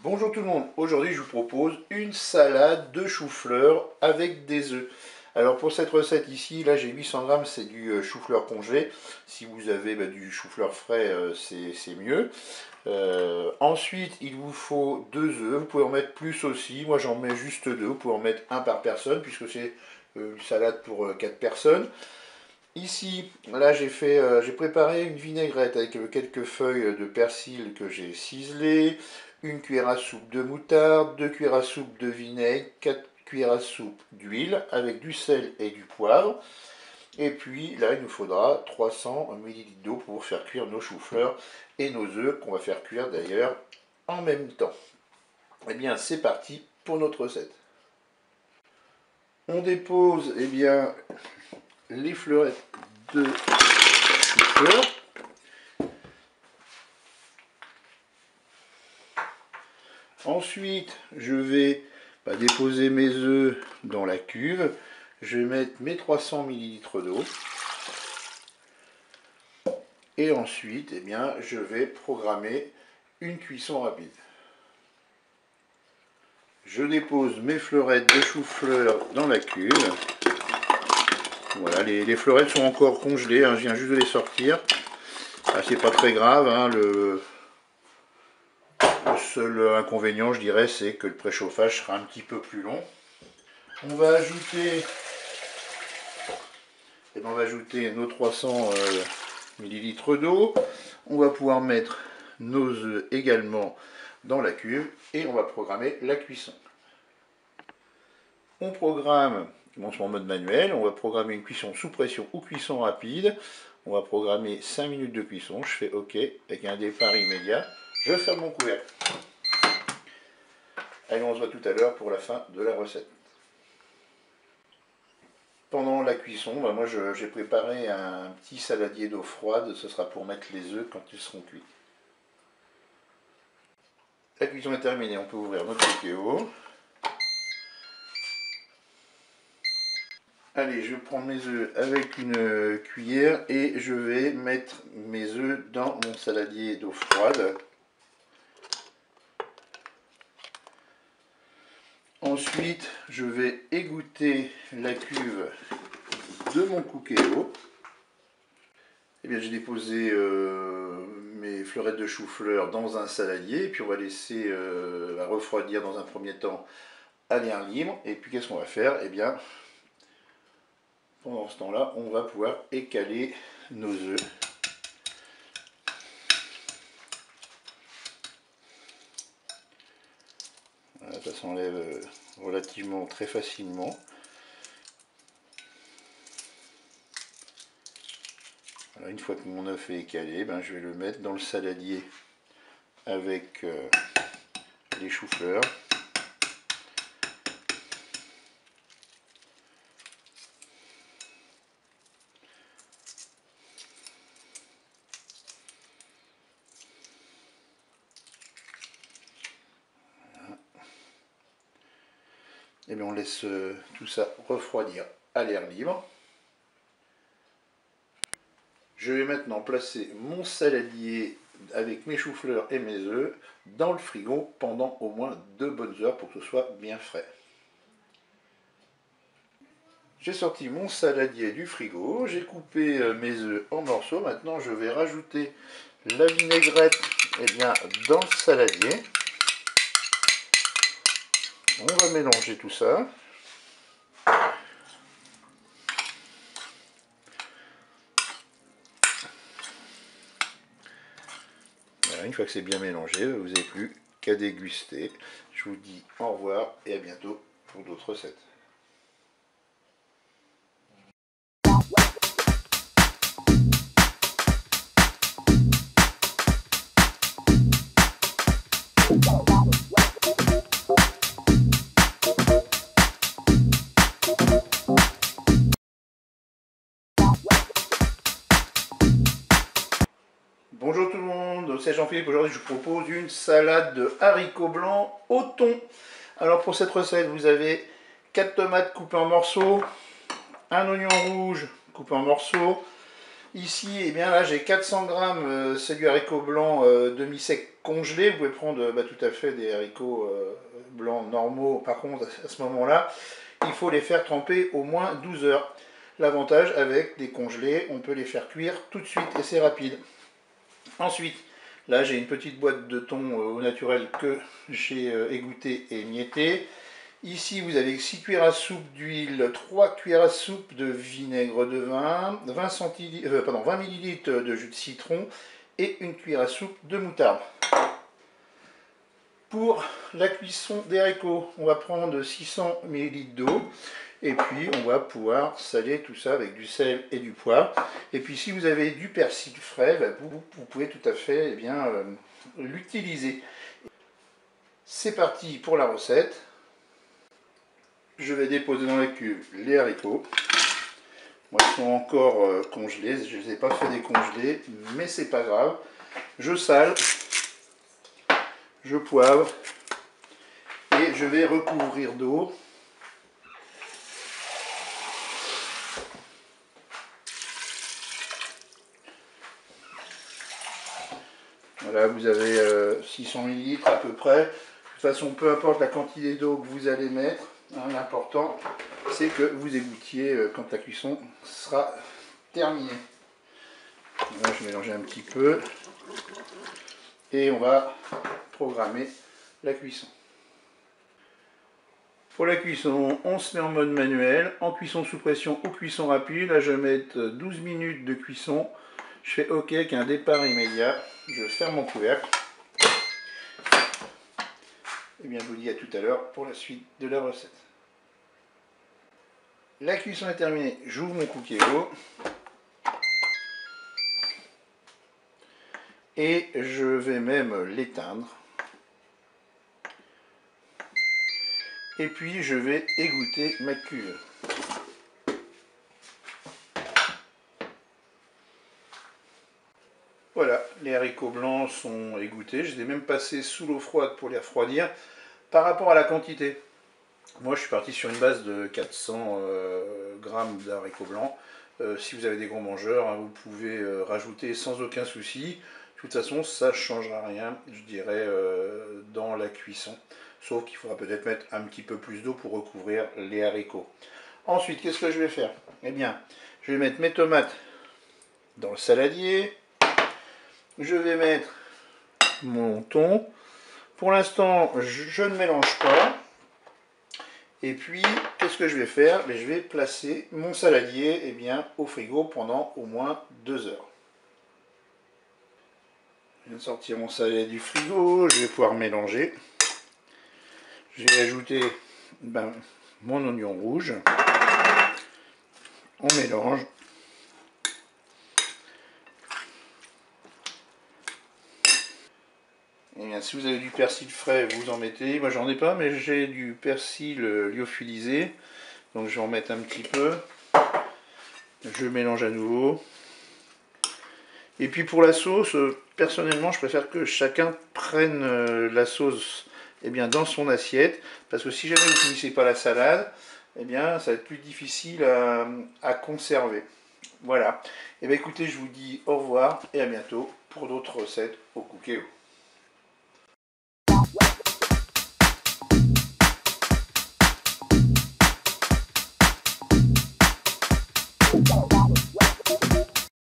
Bonjour tout le monde, aujourd'hui je vous propose une salade de chou-fleur avec des œufs. Alors pour cette recette ici, là j'ai 800 grammes, c'est du chou-fleur congelé. Si vous avez du chou-fleur frais, c'est mieux. Ensuite il vous faut 2 œufs, vous pouvez en mettre plus aussi, moi j'en mets juste 2, vous pouvez en mettre un par personne puisque c'est une salade pour 4 personnes. Ici, là j'ai préparé une vinaigrette avec quelques feuilles de persil que j'ai ciselées, une cuillère à soupe de moutarde, 2 cuillères à soupe de vinaigre, 4 cuillères à soupe d'huile avec du sel et du poivre. Et puis là il nous faudra 300 ml d'eau pour faire cuire nos choux-fleurs et nos œufs qu'on va faire cuire d'ailleurs en même temps. Eh bien c'est parti pour notre recette. On dépose les fleurettes de chou-fleur. Ensuite, je vais déposer mes œufs dans la cuve. Je vais mettre mes 300 ml d'eau. Et ensuite, je vais programmer une cuisson rapide. Je dépose mes fleurettes de chou-fleur dans la cuve. Voilà, les fleurettes sont encore congelées, je viens juste de les sortir. C'est pas très grave, le seul inconvénient, je dirais, c'est que le préchauffage sera un petit peu plus long. On va ajouter, nos 300 ml d'eau. On va pouvoir mettre nos œufs également dans la cuve et on va programmer la cuisson. On programme, on se met en mode manuel, on va programmer une cuisson sous pression ou cuisson rapide. On va programmer 5 minutes de cuisson. Je fais OK avec un départ immédiat. Je ferme mon couvercle. Allez, on se voit tout à l'heure pour la fin de la recette. Pendant la cuisson, moi j'ai préparé un petit saladier d'eau froide. Ce sera pour mettre les œufs quand ils seront cuits. La cuisson est terminée, on peut ouvrir notre Cookéo. Allez, je prends mes œufs avec une cuillère et je vais mettre mes œufs dans mon saladier d'eau froide. Ensuite, je vais égoutter la cuve de mon Cookéo. J'ai déposé mes fleurettes de chou-fleur dans un saladier, et puis on va laisser refroidir dans un premier temps à l'air libre. Et puis qu'est-ce qu'on va faire? Pendant ce temps-là, on va pouvoir écaler nos œufs. Voilà, ça s'enlève relativement très facilement. Voilà, une fois que mon œuf est écalé, je vais le mettre dans le saladier avec les choux-fleurs. On laisse tout ça refroidir à l'air libre. Je vais maintenant placer mon saladier avec mes choux-fleurs et mes œufs dans le frigo pendant au moins 2 bonnes heures pour que ce soit bien frais. J'ai sorti mon saladier du frigo, j'ai coupé mes œufs en morceaux. Maintenant je vais rajouter la vinaigrette dans le saladier. On va mélanger tout ça. Voilà, une fois que c'est bien mélangé, vous n'avez plus qu'à déguster. Je vous dis au revoir et à bientôt pour d'autres recettes. Bonjour tout le monde, c'est Jean-Philippe. Aujourd'hui je vous propose une salade de haricots blancs au thon. Alors pour cette recette vous avez 4 tomates coupées en morceaux, un oignon rouge coupé en morceaux, Ici, eh bien là j'ai 400 grammes, c'est du haricot blanc demi-sec congelé. Vous pouvez prendre tout à fait des haricots blancs normaux. Par contre, à ce moment-là, il faut les faire tremper au moins 12 heures. L'avantage avec des congelés, on peut les faire cuire tout de suite et c'est rapide. Ensuite, là j'ai une petite boîte de thon au naturel que j'ai égoutté et émietté. Ici, vous avez 6 cuillères à soupe d'huile, 3 cuillères à soupe de vinaigre de vin, 20 ml de jus de citron et une cuillère à soupe de moutarde. Pour la cuisson des haricots, on va prendre 600 ml d'eau et puis on va pouvoir saler tout ça avec du sel et du poivre. Et puis si vous avez du persil frais, vous pouvez tout à fait l'utiliser. C'est parti pour la recette. Je vais déposer dans la cuve les haricots. Moi, ils sont encore congelés. Je ne les ai pas fait décongeler, mais c'est pas grave. Je sale, je poivre et je vais recouvrir d'eau. Voilà, vous avez 600 ml à peu près. De toute façon, peu importe la quantité d'eau que vous allez mettre, l'important c'est que vous égouತ್ತಿez quand la cuisson sera terminée. Là, je vais mélanger un petit peu et on va programmer la cuisson. Pour la cuisson, on se met en mode manuel, en cuisson sous pression ou cuisson rapide. Là, je vais mettre 12 minutes de cuisson. Je fais OK avec un départ immédiat. Je ferme mon couvercle. Et bien, je vous dis à tout à l'heure pour la suite de la recette. La cuisson est terminée. J'ouvre mon Cookéo. Et je vais même l'éteindre. Et puis, je vais égoutter ma cuve. Voilà, les haricots blancs sont égouttés. Je les ai même passés sous l'eau froide pour les refroidir. Par rapport à la quantité, moi je suis parti sur une base de 400 grammes d'haricots blancs. Si vous avez des gros mangeurs, vous pouvez rajouter sans aucun souci. De toute façon, ça ne changera rien, je dirais, dans la cuisson. Sauf qu'il faudra peut-être mettre un petit peu plus d'eau pour recouvrir les haricots. Ensuite, qu'est-ce que je vais faire? Eh bien, je vais mettre mes tomates dans le saladier. Je vais mettre mon thon. Pour l'instant, je ne mélange pas. Et puis, qu'est-ce que je vais faire? Je vais placer mon saladier au frigo pendant au moins 2 heures. Je viens de sortir mon saladier du frigo. Je vais pouvoir mélanger. Je vais ajouter mon oignon rouge. On mélange. Et bien, si vous avez du persil frais, vous en mettez. Moi, j'en ai pas, mais j'ai du persil lyophilisé. Donc, je vais en mettre un petit peu. Je mélange à nouveau. Et puis, pour la sauce, personnellement, je préfère que chacun prenne la sauce dans son assiette. Parce que si jamais vous ne finissez pas la salade, ça va être plus difficile à conserver. Voilà. Et bien, écoutez, je vous dis au revoir et à bientôt pour d'autres recettes au Cookéo.